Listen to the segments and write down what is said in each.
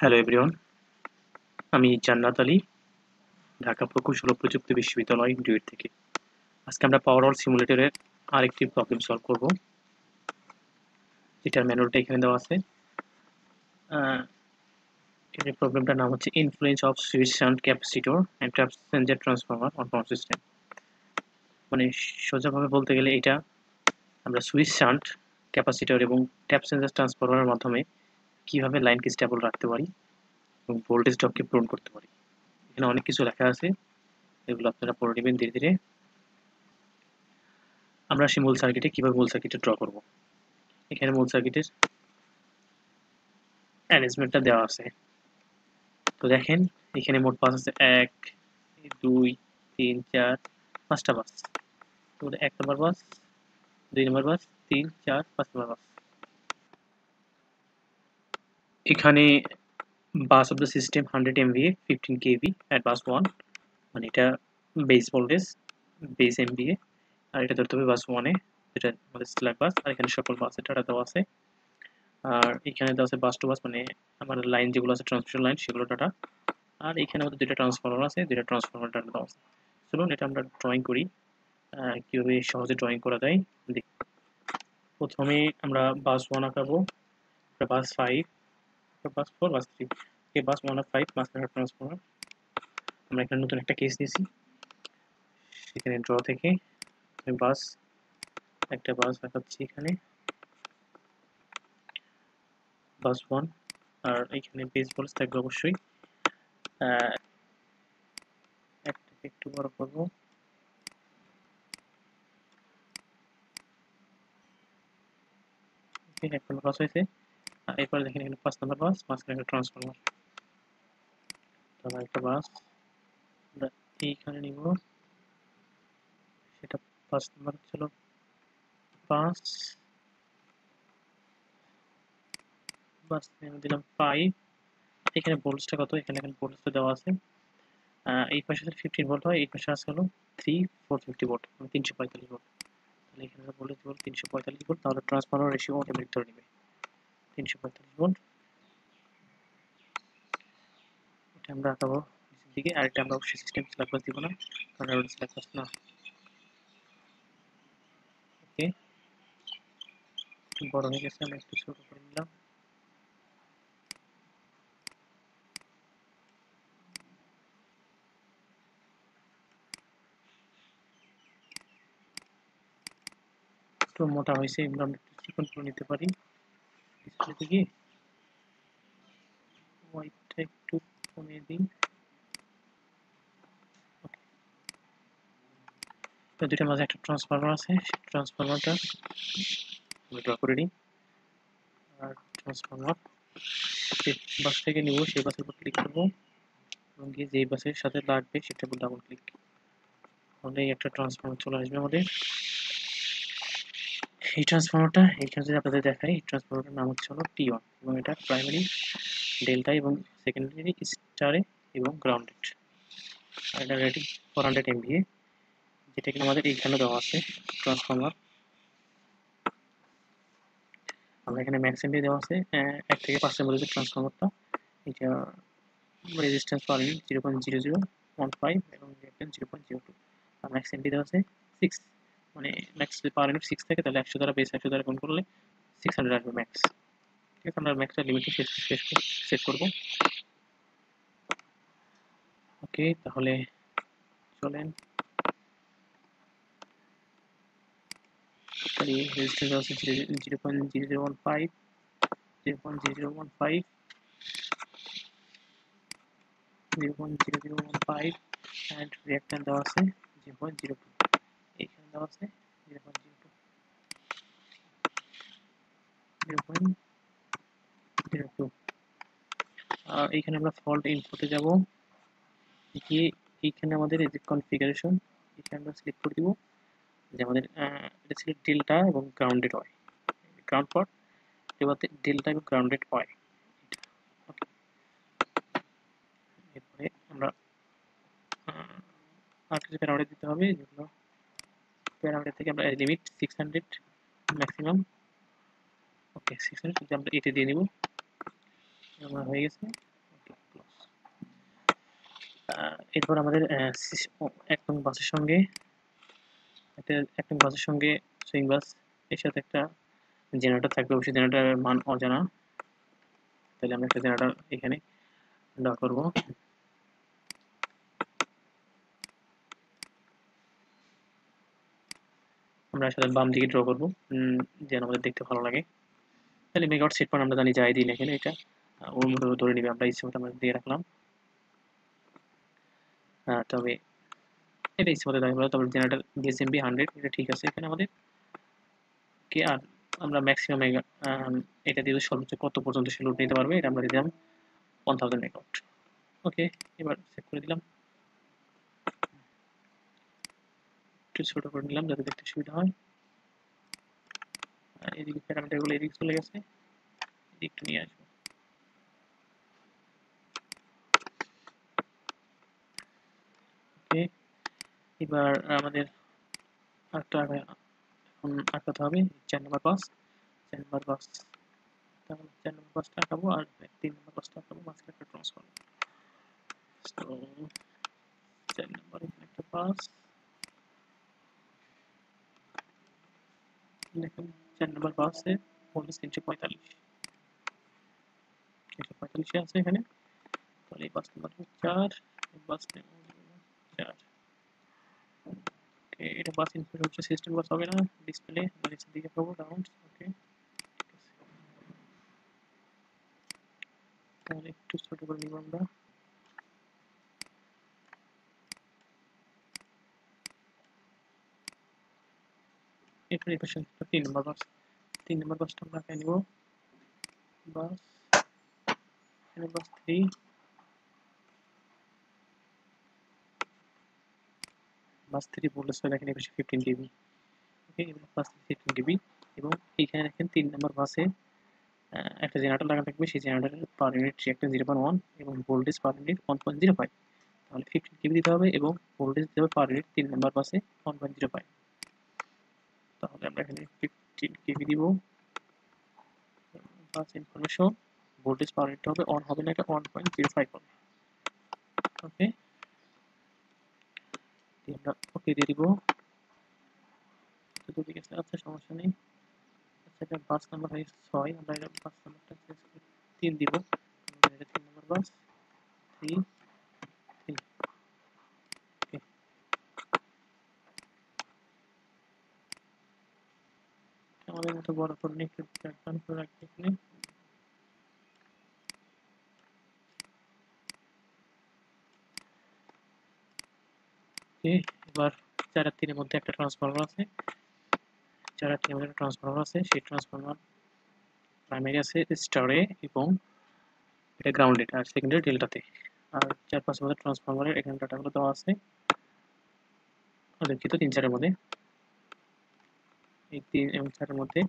Hello everyone, আমি জান্নাত আলী, ঢাকা প্রকৌশল ও প্রযুক্তি বিশ্ববিদ্যালয় ডুয়েট থেকে। আজকে আমরা পাওয়ার সিমুলেটরের আরেকটি প্রবলেম সলভ করব। এটার ম্যানুয়ালটা এখানে দেওয়া আছে। এর প্রবলেমটার নাম হচ্ছে influence off switch shunt capacitor and tap changer transformer on power system. মানে সোজাভাবে বলতে গেলে এটা আমরা সুইচ শান্ট ক্যাপাসিটর এবং ট্যাপ চেঞ্জার ট্রান্সফরমারের মাধ্যমে কিভাবে লাইনকে স্টেবল রাখতে পারি এবং ভোল্টেজ ড্রপকে পূরণ করতে পারি। এখানে অনেক কিছু লেখা আছে, এগুলো আপনারা পড়ে নেবেন ধীরে ধীরে। আমরা আসি মূল সার্কিটে, কিভাবে মূল সার্কিটে ড্র করব। এখানে মূল সার্কিটের অ্যারেঞ্জমেন্টটা দেওয়া আছে। তো দেখেন এখানে মোট বাস আছে 1 2 3 4 5টা বাস। তো 1 নম্বর বাস, 2 নম্বর বাস, 3 4 5 নম্বর বাস। এখানে bus of the system 100 MVA 15 kV at bus 1, মানে এটা বেস ভোল্টেজ, বেস MVA। আর এটা ধরতে হবে বাস 1 এ, যেটা আমাদের স্ল্যাক বাস। আর এখানে সকল বাস এটা দেওয়া আছে। আর এখানে দেওয়া আছে বাস টু বাস, মানে আমার লাইন যেগুলো আছে ট্রান্সমিশন লাইন সেগুলো ডাটা। আর এখানে আমাদের দুটো ট্রান্সফরমার আছে, দুটো ট্রান্সফরমার ডাটা দেওয়া আছে। চলুন এটা আমরা ড্রয়িং করি, কীভাবে সহজে ড্রয়িং করা যায় দেখি। প্রথমে আমরা বাস 1 আঁকাবো, বাস 5, বাস 4, বাস 3। বাস 1 আর 5 মাঝখানে ট্রান্সফরমার। আমরা এখানে নতুন একটা কেস নিয়েছি, সেখানে ড্র থেকে বাস, একটা বাস দেখাচ্ছি এখানে বাস 1। আর এখানে বেস ভোল্টেজ থাকবে অবশ্যই। একটাকে একটু বড় করবো। এক নম্বর বাস হয়েছে। এরপরে দেখেন এখানে 5 নম্বর বাস, মাঝখানে একটা ট্রান্সফরমার। তারপর একটা বাস আমরা এইখানে নিব, সেটা 5 নম্বর ছিল 5 বাস দিলাম 5। এখানে ভোল্টেজটা কত, এখানে ভোল্টেজটা দেওয়া আছে। এই পাশে 15 ভোল্ট হয়, এই পাশে আছে হলো 450 ভোল্ট, 345 ভোল্ট। তাহলে এখানে ভোল্টেজ দেব 345 ভোল্ট, তাহলে ট্রান্সফরমার রেশিও অটোমেটিক ধরে নেবে 345 ভোল্ট। এটা আমরা আঁকাবো নিচের দিকে। আর এটা আমরা অবশ্যই সিস্টেম স্ল্যাক বাস দিব না, কারণ এটা স্ল্যাক বাস না। ওকে, বড় হয়ে গেছে, আমরা একটু ছোট করে নিলাম। একটু মোটা হয়েছে, এগুলো আমরা একটু চিকন করে নিতে পারি। ডিসপ্লেতে গিয়ে হোয়াইটটা একটু কমিয়ে দিই। তো দুইটার মাঝে একটা ট্রান্সফরমার আছে, সেই ট্রান্সফরমারটা ড্র করে নিই। আর ট্রান্সফরমার যে বাস থেকে নিব সেই বাসের উপর ক্লিক করবো এবং গিয়ে যেই বাসের সাথে লাগবে সেটার উপর ডাবল ক্লিক করলেই একটা ট্রান্সফরমার চলে আসবে আমাদের। এই ট্রান্সফরমারটা এইখানে যদি আপনাদের দেখাই, এই ট্রান্সফরমারটার নাম হচ্ছে হলো T1 এবং এটা প্রাইমারি ডেল্টা এবং সেকেন্ডারি স্টারে এবং গ্রাউন্ডেড। আর এটা রেটিং 400 MVA, যেটা কিনা আমাদের এইখানে দেওয়া আছে ট্রান্সফরমার। আমরা এখানে ম্যাক্স এমভিএ দেওয়া আছে 1 থেকে 5 এর মধ্যে ট্রান্সফরমারটা। এটা রেজিস্ট্যান্স পার ইউনিট 0.0015 এবং রিঅ্যাক্ট্যান্স 0.02। আর ম্যাক্স এমভি দেওয়া আছে 6, মানে ম্যাক্স পার ইউনিট 6 থাকে, তাহলে 100 দ্বারা বেস 100 দ্বারা গুণ করলে 600 আসবে ম্যাক্স। ঠিক আছে, আমরা ম্যাক্সটা লিমিটে সেট করব। ওকে, তাহলে চলেন রেজিস্ট্যান্স দেওয়া আছে 0.0015, 0.0015, 0.0015 and reactant দেওয়া আছে 0.02। এখানে দেওয়া আছে 0.02, 0.02। এইখানে আমরা ফল্ট ইনপুটে যাব, গিয়ে এইখানে আমাদের এই যে কনফিগারেশন, এখানে আমরা সিলেক্ট করে দিব যে আমাদের এটা ছিল ডেল্টা এবং গ্রাউন্ডেড হয়, গ্রাউন্ড পট এবারে ডেল্টা এবং গ্রাউন্ডেড হয়। এরপরে আমরা আর কিছু প্যারামিটার দিতে হবে, যেগুলো প্যারামিটার থেকে আমরা লিমিট 600 ম্যাক্সিমাম। ওকে, 600 আমরা এতে দিয়ে নিব। আমার হয়ে গেছে। এরপর আমাদের একদম বাসের সঙ্গে একদম বাসের সঙ্গে সুইং বাস এর সাথে একটা জেনারেটর থাকবে, অবশ্যই জেনারেটরের মান অজানা, তাহলে আমরা একটা জেনারেটর এখানে ড্র করব। আমরা আসলে বাম দিকে ড্র করব যেন আমাদের দেখতে ভালো লাগে। তাহলে মেগাওয়াট সেট পয়েন্ট আমরা জানি যাই দিই না এখানে, এটা ওর মতো ধরে নিবে, আমরা ইচ্ছে মতো আমরা দিয়ে রাখলাম। তবে এটা ইচ্ছে মতো দেওয়া, তবে জেনারেটর বিএসএমবি 100 এটা ঠিক আছে এখানে আমাদের কি। আর আমরা ম্যাক্সিমাম এটা দিয়ে সর্বোচ্চ কত পর্যন্ত সে লোড নিতে পারবে এটা আমরা দিলাম 1000 মেগাওয়াট। ওকে, এবার সেভ করে দিলাম, একটু ছোট করে নিলাম যাতে দেখতে সুবিধা হয়। আর এদিকে প্যারামিটারগুলো এদিকে চলে গেছে, এদিকে একটু নিয়ে আসবো। ওকে, এবার আমাদের আরেকটা এখন আঁকাতে হবে 4 নম্বর বাস। 4 নম্বর বাস, তাহলে 4 নম্বর বাসটা আঁকাবো আর 3 নম্বর বাসটা আঁকাবো, মাঝখানে একটা ট্রান্সফর্ম। তো 4 নম্বর এখানে একটা বাস দেখুন, 4 নম্বর বাসে ভোল্টেজ 345 আছে এখানে। তাহলে এই বাস নাম্বার 4, বাস নাম্বার 4। ওকে, এটা বাস ইনপুট হচ্ছে, সিস্টেম বাস হবে না, ডিসপ্লে আমরা নিচের দিকে পাবো রাউন্ড। ওকে, তাহলে একটু ছোট করে নিব আমরা। এখানে পাশে 3 নম্বর বাস, 3 নম্বর বাসটা আমরা এখানে নিব। বাস এখানে বাস 3, বাস 3 ভোল্টেজ পাবে এখানে পাশে 15 কেভি। ওকে, এবার বাস 15 কেভি এবং এইখানে দেখেন 3 নম্বর বাসে একটা জেনারেটর লাগানো থাকবে, সেই জেনারেটরের পার ইউনিট রিঅ্যাক্ট্যান্স 0.1 এবং ভোল্টেজ পার ইউনিট 1.05। তাহলে 15 কেভি দিতে হবে এবং ভোল্টেজ দিতে হবে পার ইউনিট 3 নম্বর বাসে 1.05। তাহলে আমরা এখানে 15 কেভি দিব। বাস ইনফরমেশন, ভোল্টেজ পার ইউনিট হবে অন হবে না, এটা 1.05 হবে। ওকে, আমরা ওকে দিয়ে দিব। তো ঠিক আছে, আচ্ছা সমস্যা নেই। আচ্ছা, এটা বাস নাম্বার হয় 6, আমরা এটা বাস নাম্বারটা চেঞ্জ করে 3 দিব। এটা 3 নম্বর বাস 3 3। ওকে, আমাদের মতো বড় করে নিয়ে একটু ব্যাকগ্রাউন্ড করে রাখি এখানে। ওকে, এবার 4 আর 3 এর মধ্যে একটা ট্রান্সফরমার আছে, 4 আর 3 এর মধ্যে একটা ট্রান্সফরমার আছে, সেই ট্রান্সফরমার প্রাইমারি আছে স্টারে এবং এটা গ্রাউন্ডেড আর সেকেন্ডারি ডেল্টাতে। আর 4-5 এর মধ্যে ট্রান্সফরমারের এখানে ডাটাগুলো দেওয়া আছে, দুঃখিত 3-4 এর মধ্যে, এই 3 এবং 4 এর মধ্যে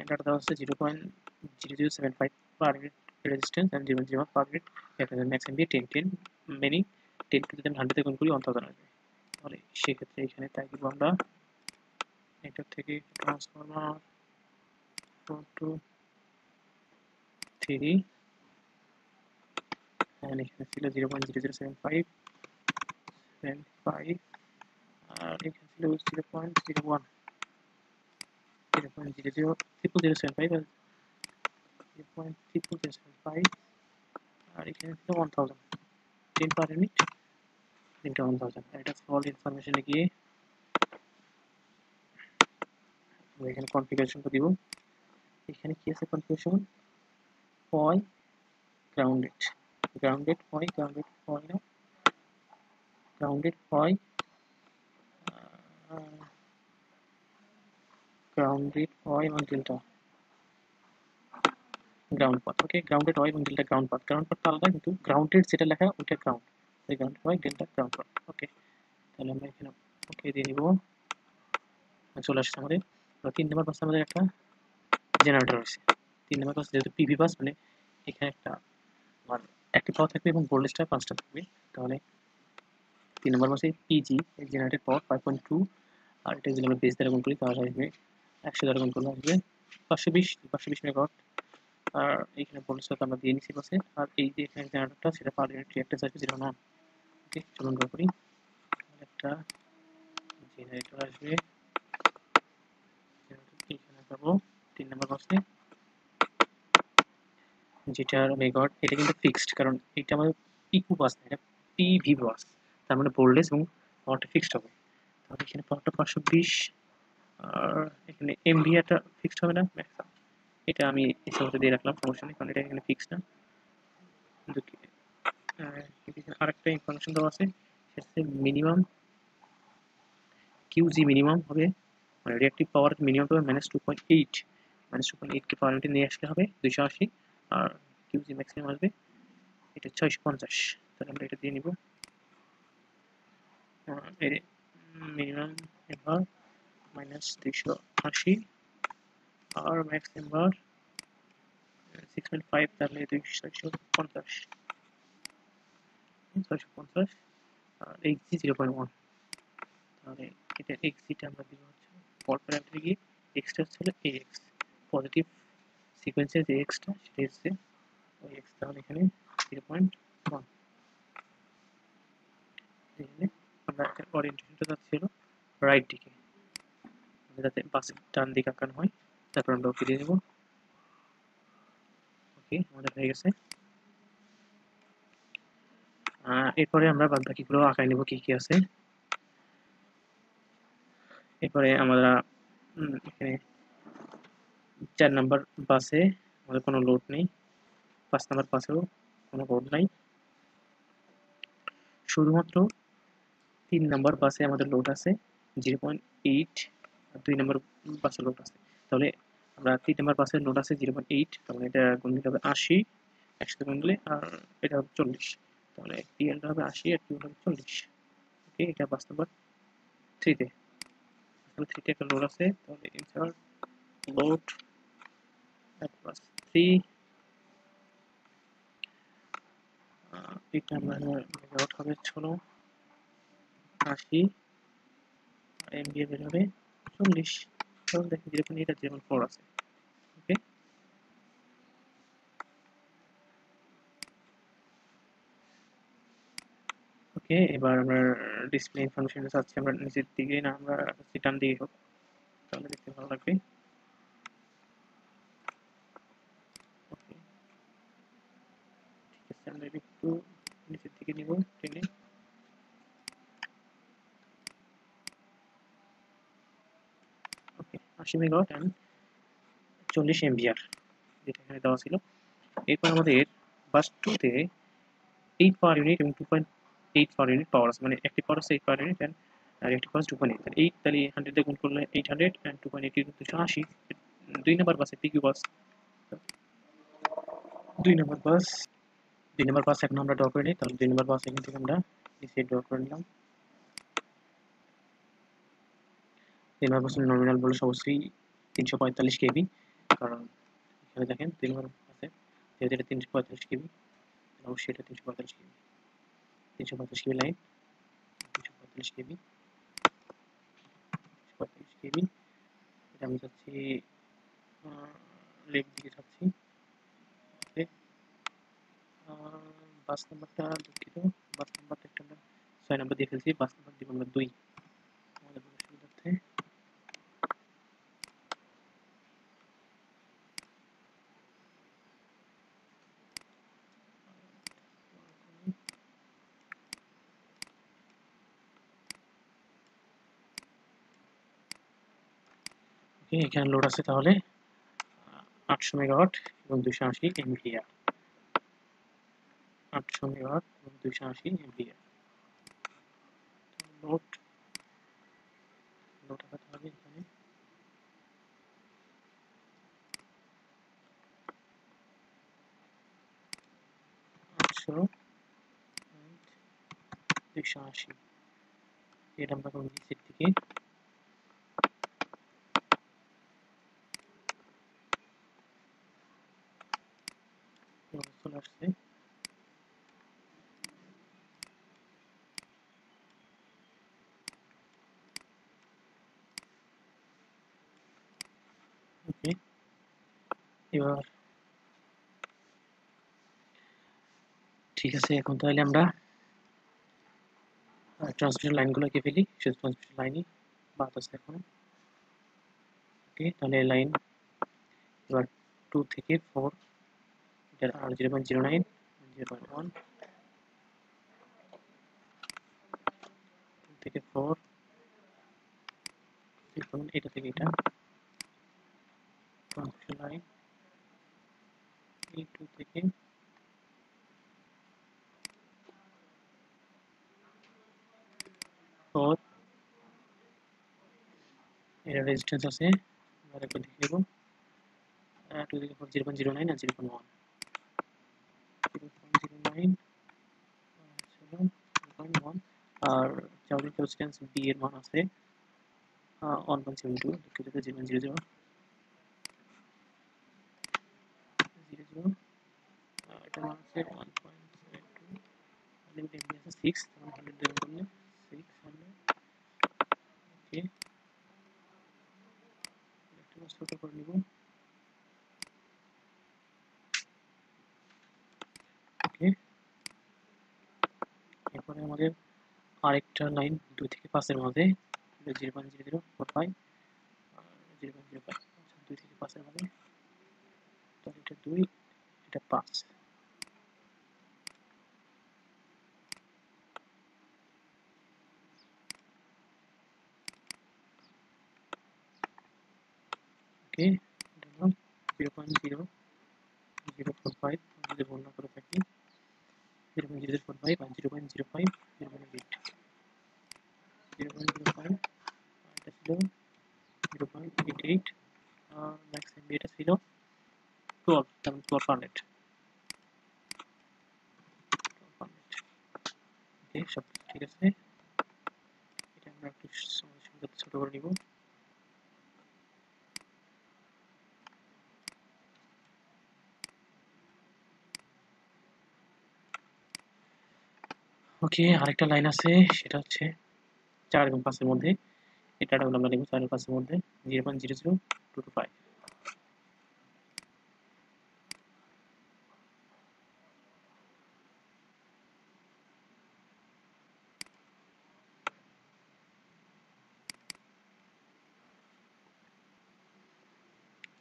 ডাটা দেওয়া আছে 0.0075 per unit resistance and 0.01 per unit capacitance, max MB 10 10 many 10 to the 100 তে গুণ করি 1000 আসবে। তাহলে সেক্ষেত্রে এখানে তাই দিব আমরা, এটা থেকে ট্রান্সফরমার 4 to 3 এন্ড এখানে ছিল 0.0075 আর এখানে ছিল 0.01 0.000075 আর 0.0075 আর এখানে ছিল 1000 10 পার ইউনিট into 1000। এটা ফল ইনফরমেশনে গিয়ে আমরা এখানে কনফিগারেশনটা দিব। এখানে কি আছে কনফিগারেশন, হয় গ্রাউন্ডেড, গ্রাউন্ডেড হয়, গ্রাউন্ডেড হয় না, গ্রাউন্ডেড হয়, গ্রাউন্ডেড হয় এবং ডেল্টা গ্রাউন্ড পাথ। ওকে, গ্রাউন্ডেড হয় এবং ডেল্টা গ্রাউন্ড পাথ, গ্রাউন্ড পাথটা আলাদা কিন্তু গ্রাউন্ডেড যেটা লেখা ওইটা গ্রাউন্ড, তাই গ্রাউন্ড হয় ডেল্টা গ্রাউন্ড পাথ। ওকে, তাহলে আমরা এখানে ওকে দিয়ে দিব। চলে আসছে আমাদের 3 নম্বর বাসে আমাদের একটা জেনারেটর রয়েছে। 3 নম্বর বাস যেহেতু পিভি বাস, মানে এখানে একটা আমার একটি পাওয়ার থাকবে এবং ভোল্টেজটা 5টা থাকবে। তাহলে 3 নম্বর বাসে পিজি জেনারেটেড পাওয়ার 5.2 আর এটা যদি আমরা বেস দ্বারা গুণ করি তাহলে আসবে 100 দ্বারা গুণ করলে আসবে 520 মেগাওয়াট। আর এইখানে ভোল্টেজটা আমরা দিয়ে নিচ্ছি বাসে। আর এই যে এখানে জেনারেটরটা সেটা পার ইউনিট রিঅ্যাক্ট্যান্স আসবে 0.1। ওকে, চলুন ড্র করি। একটা জেনারেটর আসবে, এখানে পাবো 3 নম্বর বাসে, যেটার মেগাওয়াট এটা কিন্তু ফিক্সড, কারণ এটা আমাদের পিকু বাস না, এটা পিভি বাস, তার মানে ভোল্টেজ এবং পাওয়ারটা ফিক্সড হবে। তাহলে এখানে পাওয়ারটা 520, আর এখানে এমভিআরটা ফিক্সড হবে না ম্যাক্সিমাম, এটা আমি হিসাবে দিয়ে রাখলাম, সমস্যা নেই, কারণ এটা এখানে ফিক্সড না। কিন্তু আরেকটা ইনফরমেশন দেওয়া আছে, সেটা হচ্ছে মিনিমাম কিউজি মিনিমাম হবে, মানে রিঅ্যাক্টিভ পাওয়ার মিনিমাম হবে -2.8, -2.8 কে পাওয়ার ইউনিটে নিয়ে আসলে হবে 280, আর কিউজি ম্যাক্সিমাম আসবে এটা 650। তাহলে আমরা এটা দিয়ে নিব, মিনিমাম এবার -280 আর ম্যাক্স এবার 6.5, তাহলে 650, আর এক্সি 0.1, তাহলে এটা এক্সিটা আমরা দিব হচ্ছে পর প্যারামিটারে গিয়ে এক্সটা হলো এক্স, পজিটিভ সিকোয়েন্সের যে এক্সটা সেটা হচ্ছে ওই এক্স, তাহলে এখানে 0.1। এখানে আমরা ওরিয়েন্টেশনটা যাচ্ছিল রাইট দিকে, যাতে বাসের ডান দিকে আঁকানো হয়। তারপর আমরা ওকে দিয়ে দেবো। ওকে, আমাদের হয়ে গেছে। এরপরে আমরা বাদ বাকিগুলো আঁকায় নেব, কি কি আছে। এরপরে আমরা এখানে 4 নাম্বার বাসে আমাদের কোনো লোড নেই, 5 নাম্বার বাসেও কোনো লোড নাই, শুধুমাত্র 3 নাম্বার বাসে আমাদের লোড আছে 0.8, আর 2 নাম্বার বাসে লোড আছে। তাহলে আমরা 3 নাম্বার বাসের লোড আছে 0.8, তাহলে এটা গুণ দিলে হবে 80, একসাথে গুণ দিলে, আর এটা হবে 40, তাহলে টিএলটা হবে 80 আর টিউল হবে 40। ওকে, এটা বাস নাম্বার 3 তে, বাস 3 তে একটা লোড আছে, তাহলে ইনসার্ট লোড at বাস 3, এটা আমরা মেগাওয়াট হবে 80, আর এমবিএ বের হবে 40, তাহলে দেখেন 0.8 আর 0.4 আছে। ওকে, ওকে, এবার আমরা ডিসপ্লে ইনফরমেশনটা চাচ্ছি আমরা নিচের দিকে, না আমরা ডান দিকে হোক, তাহলে দেখতে ভালো লাগবে। ওকে, ঠিক আছে, আমরা একটু নিচের দিকে নিব টেনে। ওকে, 80 মেগাওয়াট অ্যান্ড 40 এমবিআর, যেটা এখানে দেওয়া ছিল। এরপর আমাদের বাস 2 তে 8 পাওয়ার ইউনিট এবং 2.8 পাওয়ার ইউনিট পাওয়ার আছে, মানে অ্যাক্টিভ পাওয়ার আছে 8 পাওয়ার ইউনিট অ্যান্ড রিঅ্যাক্টিভ পাওয়ার 2.8, তাহলে 8 তাহলে 100 দিয়ে গুণ করলে 800 অ্যান্ড 2.8 280। 2 নাম্বার বাসে পিকিউ বাস, 2 নাম্বার বাস 2 নাম্বার বাস এখন আমরা ড্র করে নিই, তাহলে 2 নাম্বার বাস এখান থেকে আমরা নিচে ড্র করে নিলাম। 2 নাম্বার বাসের নমিনাল ভোল্টেজ অবশ্যই 345 কেভি, কারণ এখানে দেখেন 2 নাম্বার বাসে যেহেতু এটা 345 কেভি, অবশ্যই এটা 345 KV, 345 KV line, 345 KV, 45 KV. এটা আমি চাচ্ছি লেফট দিকে চাচ্ছি। ওকে, বাস নাম্বারটা দুঃখিত, বাস নাম্বারটা একটা আমরা 6 নাম্বার দিয়ে ফেলছি, বাস নাম্বার দিব আমরা 2 আমাদের সুবিধার্থে। ওকে, এখানে লোড আছে তাহলে 800 মেগাওয়াট এবং 280 এমভিআর, 800 মেগাওয়াট এবং 280 এমভিআর লোড। লোড আঁকাতে হবে এখানে 800 280, এটা আমরা করব নিচের দিকে। চলে আসছে। ওকে, এবার ঠিক আছে, এখন তাহলে আমরা ট্রান্সমিশন লাইনগুলোকে ফেলি, শুধু ট্রান্সমিশন লাইনই বাদ আছে এখনো। ওকে, তাহলে লাইন এবার 2 থেকে 4 এটার আর 0.09 0.1 2 থেকে 4 দেখুন এটা থেকে এটা ট্রান্সমিশন লাইন এই 2 থেকে 4 এর রেজিস্ট্যান্স আছে আমরা একবার দেখে নেব 2 থেকে 4 0.09 আর 0.1 0.09 0.1 আর চার্জিং ক্যাপাসিট্যান্স বি এর মান আছে 1.72 দুঃখিত 0.00 এটা মান আছে 1.72 লিমিট এমবি আছে 6 তখন 100 দেবেন করলে 600 ওকে একটু ছোট করে নিব ওকে এরপরে আমাদের আরেকটা লাইন 2 থেকে 5 এর মধ্যে 0.0045 আর 0.05 2 থেকে 5 এর মধ্যে তাহলে এটা 2 এটা 5 ওকে এটা হলো 0.0045 যদি ভুল না করে থাকি 0.0045 আর 0.05 0.8 0.05 এটা ছিল 0.88 ম্যাক্স এমবি এটা ছিল 12 তেমন 1200 ওকে সব ঠিক আছে এটা আমরা একটু ছোট করে নিব ওকে আরেকটা লাইন আছে সেটা হচ্ছে 4 এবং 5 এর মধ্যে এটা আমরা লিখব 4 এবং 5 এর মধ্যে 0.00225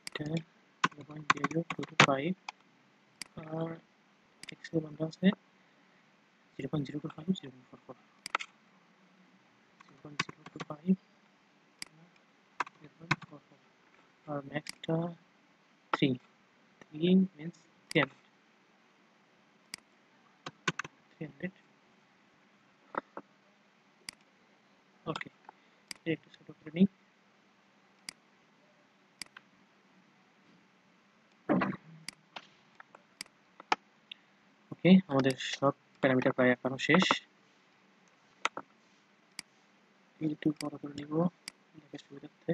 এটা 0.0225 আর x এর মান আছে 0.025 0.44 0.025 0.44 আর ম্যাক্সটা 3 3 means 300 300 ওকে একটু ছোট করে নিই ওকে আমাদের সব প্যারামিটার প্রায় এখনো শেষ একটু বড় করে নিব দেখার সুবিধার্থে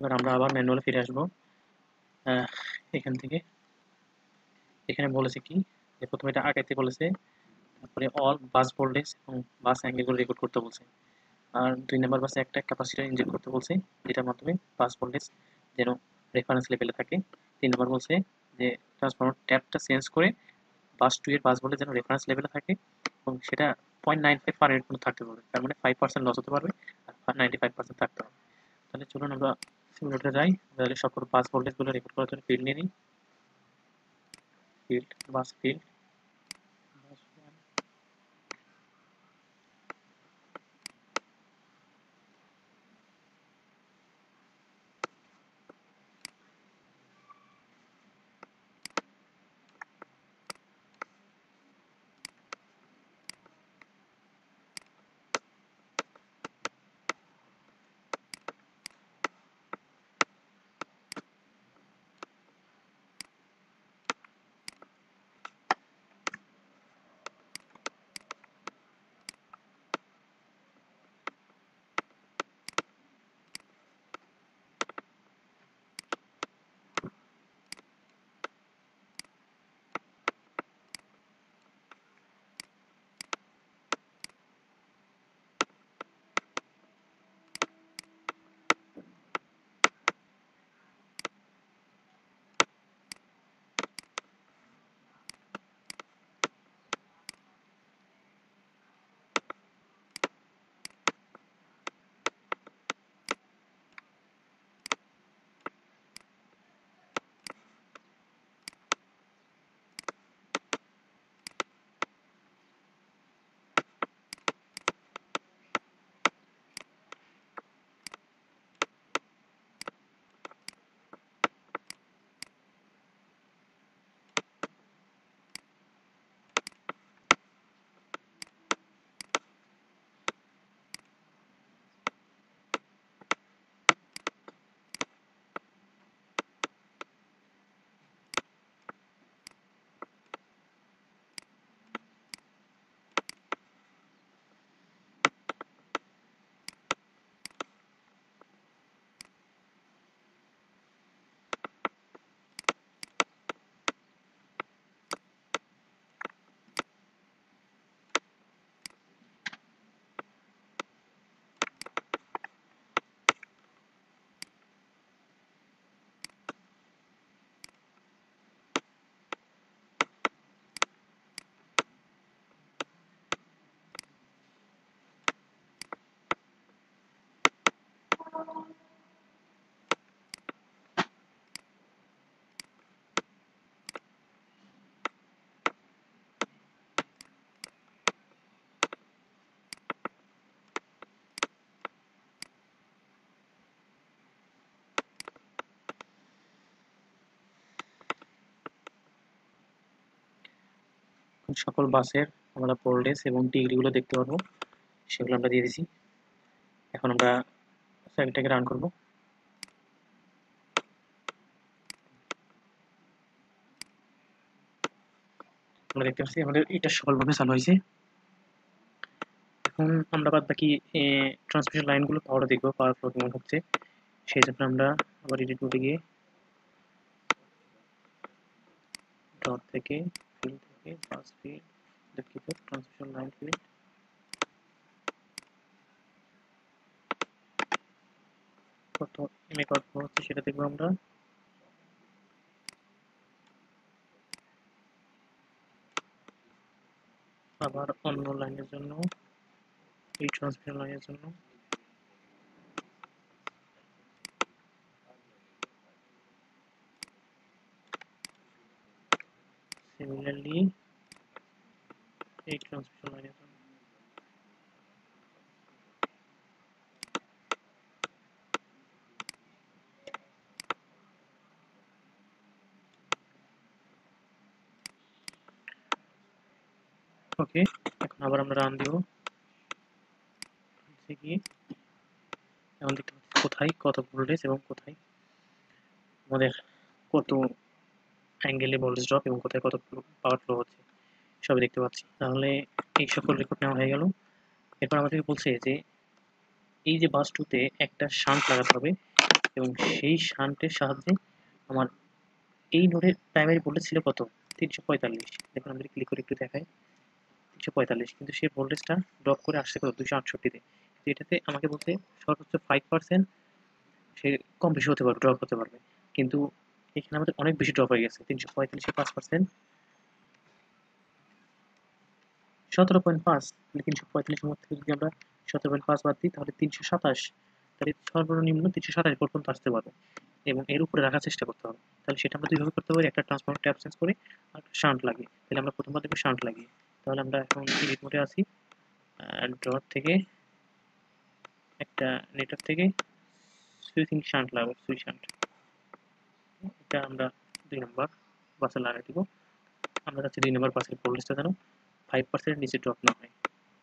এবার আমরা আবার ম্যানুয়ালে ফিরে আসবো এখান থেকে এখানে বলেছে কি যে প্রথমে এটা আগাইতে বলেছে তারপরে অল বাস ভোল্টেজ এবং বাস অ্যাঙ্গেলগুলো রেকর্ড করতে বলছে আর 2 নাম্বার বাসে একটা ক্যাপাসিটর ইনজেক্ট করতে বলছে যেটার মাধ্যমে বাস ভোল্টেজ যেন রেফারেন্স লেভেলে থাকে 3 নাম্বার বলছে যে ট্রান্সফরমার ট্যাপটা চেঞ্জ করে বাস 2 এর বাস ভোল্টেজ যেন রেফারেন্স লেভেলে থাকে এবং সেটা 0.95 ফারেনহাইট পর্যন্ত থাকতে পারবে তার মানে 5% লস হতে পারবে আর 95% থাকতে হবে তাহলে চলুন আমরা সিমুলেটরে যাই তাহলে সকল বাস ভোল্টেজগুলো রেকর্ড করার জন্য ফিল্ড নিয়ে নিই ফিল্ড বাস ফিল্ড বাস 1 সকল বাসের আমরা ভোল্টেজ এবং ডিগ্রিগুলো দেখতে পারবো, সেগুলো আমরা দিয়ে দিছি। এখন আমরা সার্কিটটাকে রান করব। আমরা দেখতে পাচ্ছি আমাদের এটা সফলভাবে চালু হয়েছে। এখন আমরা বাদ বাকি ট্রান্সমিশন লাইনগুলো পাওয়ারও দেখবো, পাওয়ার ফ্লো কেমন হচ্ছে। সেই জন্য আমরা আবার এডিট মোডে গিয়ে ডট থেকে ফিল্ড থেকে বাস ফিল্ড দুঃখিত ট্রান্সমিশন লাইন ফিল্ড কত মেগাওয়াট ফ্লো হচ্ছে সেটা দেখবো আমরা। আবার অন্য লাইনের জন্য, এই ট্রান্সমিশন লাইনের জন্য সিমিলারলি এই ট্রান্সমিশন লাইনের জন্য। ওকে, এখন আবার আমরা রান দিব। গিয়ে এখন দেখতে পাচ্ছি কোথায় কত ভোল্টেজ এবং কোথায় আমাদের কত অ্যাঙ্গেলে ভোল্টেজ ড্রপ এবং কোথায় কত পাওয়ার ফ্লো হচ্ছে সবই দেখতে পাচ্ছি। তাহলে এই সকল রেকর্ড নেওয়া হয়ে গেল। এরপর আমাদেরকে বলছে যে এই যে বাস 2 তে একটা শান্ট লাগাতে হবে এবং সেই শান্টের সাহায্যে আমার এই নোডের প্রাইমারি ভোল্টেজ ছিল কত 345। দেখুন আমি ক্লিক করে একটু দেখাই 345, কিন্তু সেই ভোল্টেজটা ড্রপ করে আসছে কত 268-তে। এটাতে আমাকে বলছে সর্বোচ্চ 5% সে কম বেশি হতে পারবে, ড্রপ হতে পারবে, কিন্তু এখানে আমাদের অনেক বেশি ড্রপ হয়ে গেছে। 345-এ 5%, 17.5। তাহলে 345-এর মধ্যে থেকে যদি আমরা 17.5 বাদ দিই তাহলে 327, তাহলে সর্বনিম্ন 327 পর্যন্ত আসতে পারবে এবং এর উপরে রাখার চেষ্টা করতে হবে। তাহলে সেটা আমরা দুইভাবে করতে পারি, একটা ট্রান্সফর্মার ট্যাপ চেঞ্জ করে আর শান্ট লাগিয়ে। তাহলে আমরা প্রথমবার দেখবো শান্ট লাগিয়ে। তাহলে আমরা এখন এডিট মোডে আছি, ডট থেকে একটা নেটওয়ার্ক থেকে সুইচিং শান্ট লাগাবো, সুইচ শান্ট। এটা আমরা 2 নম্বর বাসে লাগাই দিব। আমরা চাচ্ছি 2 নম্বর বাসের ভোল্টেজটা যেন 5% নিচে ড্রপ না হয়।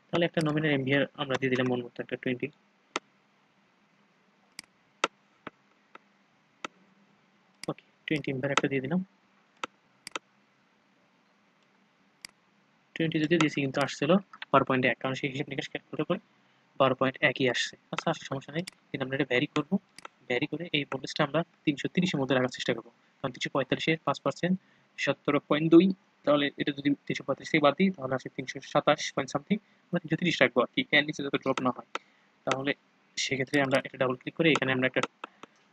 তাহলে একটা নমিনাল এমভিআর আমরা দিয়ে দিলাম মন মতো একটা 20। ওকে, 20 এমভিআর একটা দিয়ে দিলাম। 20 যদি দিয়েছি কিন্তু আসছিল 12.1, কারণ সেই হিসাব নিকাশ ক্যালকুলেট করে 12.1ই আসছে। আচ্ছা আসলে সমস্যা নেই, কিন্তু আমরা এটা ভ্যারি করবো। ভ্যারি করে এই ভোল্টেজটা আমরা 330-এর মধ্যে রাখার চেষ্টা করবো, কারণ 345-এর 5% 17.2। তাহলে এটা যদি 335 থেকে বাদ দিই তাহলে আসে 327 পয়েন্ট সামথিং। আমরা 330 রাখবো আর কি, এর নিচে যাতে ড্রপ না হয়। তাহলে সেক্ষেত্রে আমরা এটা ডাবল ক্লিক করে এখানে আমরা একটা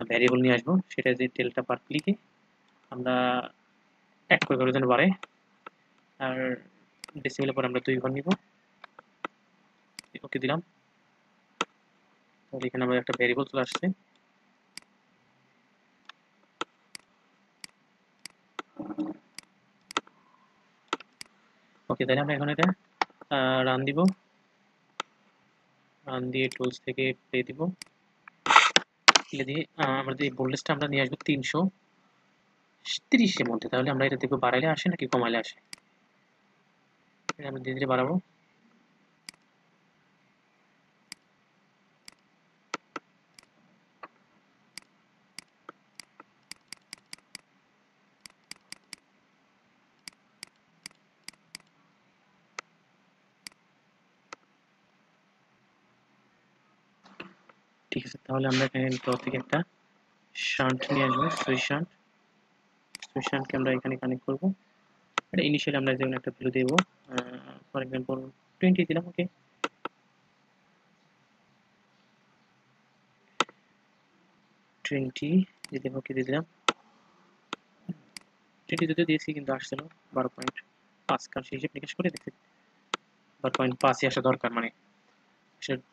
ভ্যারিয়েবল নিয়ে আসবো, সেটা যে ডেল্টা পার ক্লিকে আমরা 1 করে যেন বাড়ে, আর ডেসিমেলের পর আমরা 2 ঘর নিব। ওকে দিলাম। তাহলে এখানে আমাদের একটা ভ্যারিয়েবল চলে আসছে। ওকে, তাহলে আমরা এখন এটা রান দিব। রান দিয়ে টুলস থেকে প্লে দিব। প্লে দিয়ে আমাদের এই ভোল্টেজটা আমরা নিয়ে আসবো 330-এর মধ্যে। তাহলে আমরা এটা দেখবো বাড়াইলে আসে নাকি কমাইলে আসে। আমরা ধীরে ধীরে বাড়াবো। ঠিক আছে, তাহলে আমরা এখানে ড্র থেকে একটা শান্ট নিয়ে আসবো, সুইচ শান্ট। সুইচ শান্টকে আমরা এখানে কানেক্ট করবো। এটা ইনিশিয়ালি আমরা যেমন একটা ভ্যালু দেবো, ফর এক্সাম্পল 20 দিলাম। ওকে, 20 দিয়ে দেবো। ওকে দিয়ে দিলাম। 20 যদিও দিয়েছি কিন্তু আসছিল 12.5, কারণ সেই হিসেব নিকাশ করে দেখছি 12.5-ই আসা দরকার, মানে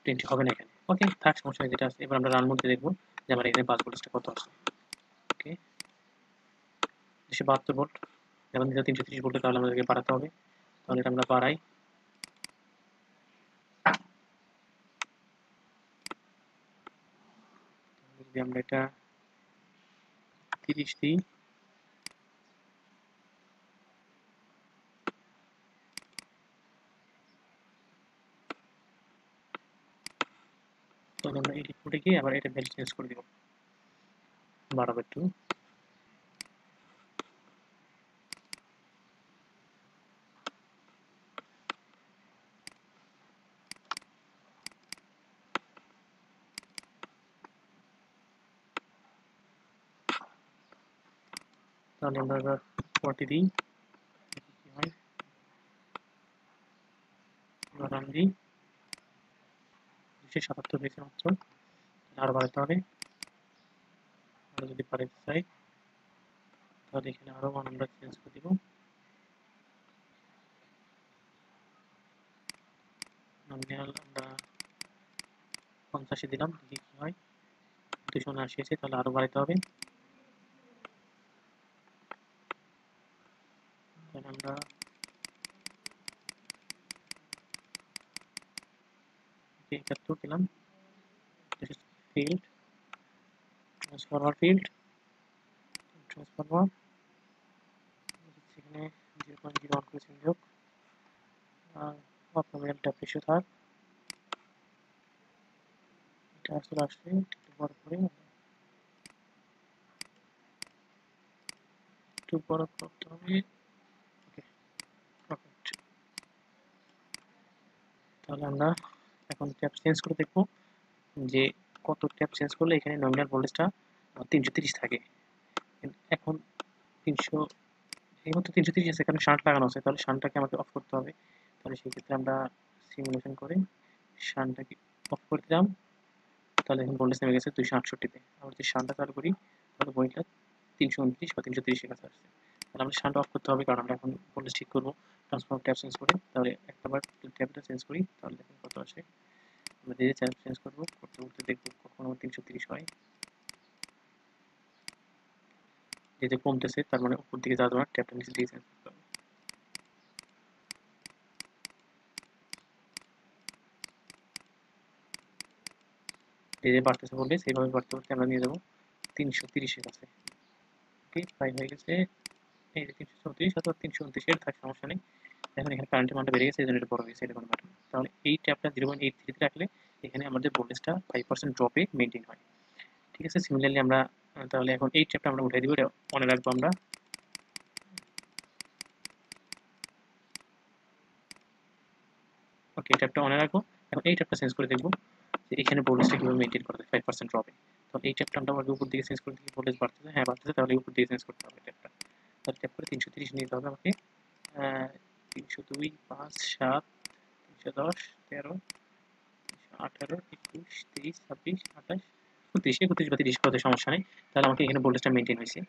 20 হবে না এখানে। ওকে থাক, সমস্যা নেই, যেটা আছে। এবার আমরা রান মধ্যে দেখবো যে আমার এখানে বাস ভোল্টেজটা কত আছে। ওকে, 272 ভোল্ট, এখন 330 ভোল্টে, তাহলে আমাদেরকে বাড়াতে হবে। তাহলে এটা আমরা বাড়াই। যদি আমরা এটা 30 দিই, এডিট মোডে গিয়ে আবার এটা ভ্যালু চেঞ্জ করে দিব, বাড়াবো একটু। তাহলে আমরা এবার 40 দিই, কি হয়, এবার রান দিই, 277 হয়েছে মাত্র, আরো বাড়াতে হবে। আমরা যদি বাড়াতে চাই তাহলে এখানে আরো মান আমরা চেঞ্জ করে দিব, নমিনাল আমরা 85 দিলাম, দেখি কি হয়, 279 আছে, তাহলে আরো বাড়াতে হবে। তাহলে আমরা একাত্তর দিলাম, ফিল্ড ট্রান্সফরমার, সেখানে 0.01 করে চেঞ্জ হোক, আর অটোমেটিক ট্যাপ রেশিও থাক, এটা আসলে আসলে একটু বড় করে, একটু বড় করতে হবে। ওকে, পারফেক্ট। তাহলে আমরা এখন ট্যাপ চেঞ্জ করে দেখবো যে কত ট্যাপ চেঞ্জ করলে এখানে নমিনাল ভোল্টেজটা 330 থাকে। এখন 300, এই মতো 330 আছে, এখানে শান্ট লাগানো আছে, তাহলে শান্টটাকে আমাকে অফ করতে হবে। তাহলে সেই ক্ষেত্রে আমরা সিমুলেশন করে শান্টটাকে অফ করে দিলাম, তাহলে এখন ভোল্টেজ নেমে গেছে 268-তে। আবার যদি শান্টটা চালু করি তাহলে ভোল্টেজটা 329 বা 330-এর কাছে আসছে। তাহলে আমরা শান্ট অফ করতে হবে, কারণ আমরা এখন ভোল্টেজ ঠিক করবো ট্রান্সফর্মার ট্যাপ চেঞ্জ করে। তাহলে একটাবার ট্যাপটা চেঞ্জ করি, তাহলে দেখুন কত আসে। আমরা ধীরে ট্যাপ চেঞ্জ করবো, করতে করতে দেখবো কখনো 330 হয়, যেহেতু কমতেছে তার মানে উপর দিকে যাওয়া যাবে, ট্যাপটা নিচে দিকে চেঞ্জ করতে হবে। ধীরে বাড়তেছে ভোল্টেজ, এইভাবে বাড়তে বাড়তে আমরা নিয়ে যাবো 330-এর কাছে। ওকে, প্রায় হয়ে গেছে, এই যে 334 অথবা 329 এর থাক, সমস্যা নেই। এখন এখানে কারেন্টের মানটা বেড়ে গেছে, এই জন্য এটা বড় হয়েছে, এটা কোনো ম্যাটার না। তাহলে এই ট্যাপটা 0.83 রাখলে এখানে আমাদের ভোল্টেজটা 5% ড্রপে মেনটেন হয়। ঠিক আছে, সিমিলারলি আমরা তাহলে এখন এই ট্যাপটা আমরা উঠাই দিব, এটা অনে রাখবো আমরা। ওকে, এই ট্যাপটা অনে রাখবো। এখন এই ট্যাপটা চেঞ্জ করে দেখবো যে এখানে ভোল্টেজটা কিভাবে মেনটেন করা যায় 5% ড্রপে। তাহলে এই ট্যাপটা আমরা উপর দিকে চেঞ্জ করে দেখি ভোল্টেজ বাড়তেছে, হ্যাঁ বাড়তেছে, তাহলে উপর দিকে চেঞ্জ করতে হবে ট্যাপটা। তাহলে ট্যাপ করে 330 নিতে হবে আমাকে, 302, 5, 7, 310, 13, 18, 21, 23, 26, 28, 29, 31 বা 30 করাতে সমস্যা নেই। তাহলে আমাকে এখানে ভোল্টেজটা মেনটেন হয়েছে,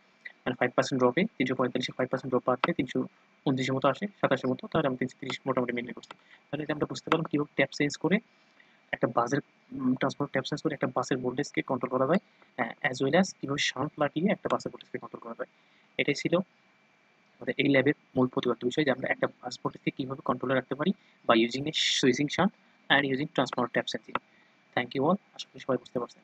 মানে 5% ড্রপে 345-এ 5% ড্রপ বাড়তে 329-এর মতো আসে, 27-এর মতো, তাহলে আমি 330 মোটামুটি মেনটেন করছি। তাহলে এটা আমরা বুঝতে পারলাম কীভাবে ট্যাপ চেঞ্জ করে একটা বাসের ট্রান্সপোর্ট ট্যাপ চেঞ্জ করে একটা বাসের ভোল্টেজকে কন্ট্রোল করা যায়, অ্যাজ ওয়েল অ্যাজ কীভাবে শান্ট লাগিয়ে একটা বাসের ভোল্টেজকে কন্ট্রোল করা যায়। এটাই ছিল আমাদের এই ল্যাবের মূল প্রতিপাদ্য বিষয়, যে আমরা একটা বাস ভোল্টেজকে কীভাবে কন্ট্রোলে রাখতে পারি বা using a switching shunt and using transformer tap changing. Thank you all, আশা করি সবাই বুঝতে পারছেন।